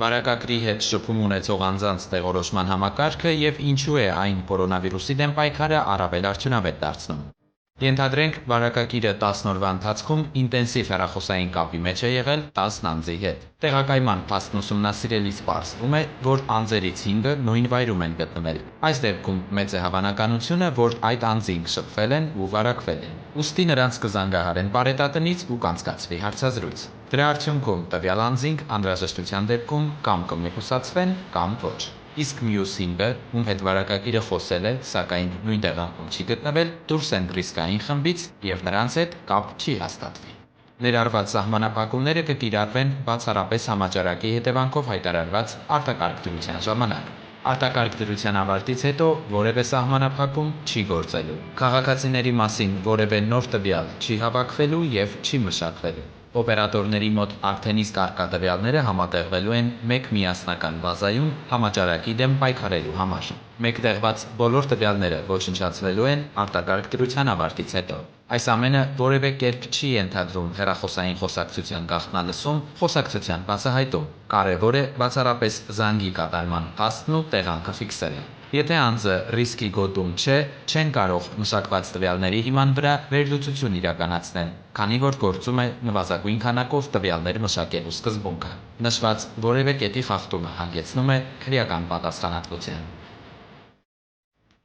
Բարակակրի հետ շփում ունեցող անձանց տեղորոշման համակարգը և ինչու է այն կորոնավիրուսի դեմ պայքարը առավել արդյունավետ դարձնում։ Ենթադրենք, բարակակիրը 10 օրվա ընթացքում ինտենսիվ հեռախոսային կապի մեջ է եղել 10 անձի հետ։ Տեղակայման փաստն ուսումնասիրելիս պարզվում է, որ անձերից 5-ը նույն վայրում են գտնվել։ Այս դեպքում մեծ է հավանականությունը, որ այդ անձինք շփվել են ու վարակվել են։ Ուստի նրանց կզանգահարեն բարետատնից ու կանցկացվի հարցազրույց։ Դրա արդյունքում տվյալ անձինք անհրաժեշտության դեպքում կամ կմեկուսացվեն, կամ ոչ։ Իսկ մյուս 5-ը, ում հետ վարակակիրը խոսել է, սակայն նույն տեղանքում չի գտնվել, դուրս են ռիսկային խմբից և նրանց հետ կապ չի հաստատվի։ Ներառված սահմանափակումները կկիրառվեն բացառապես համաճարակի հետևանքով հայտարարված արտակարգ դրության ժամանակ։ Արտակարգ դրության ավարտից հետո որևէ սահմանափակում չի գործելու։ Քաղաքացիների մասին որևէ նոր տվյալ չի հավաքվելու և չի մշակվելու։ Օպերատորների մոտ արդեն իսկ առկա տվյալները համատեղվելու են մեկ միասնական բազայում համաճարակի դեմ պայքարելու համար։ Մեկտեղված բոլոր տվյալները ոչնչացվելու են արտակարգ դրության ավարտից հետո։ Այս ամենը որևէ կերպ չի ենթադրում հեռախոսային խոսակցության գաղտնալսում, խոսակցության բացահայտում։ Կարևոր է բացառապես զանգի կատարման փաստն ու տեղանքը ֆիքսելը։ Եթե անձը ռիսկի գոտում չէ, չեն կարող մշակված տվյալների հիման վրա վերլուծություն իրականացնել, քանի որ գործում է նվազագույն քանակով տվյալներ մշակելու սկզբունքը։ Նշված որևէ կետի խախտումը հանգեցնում է քրեական պատասխանատվության։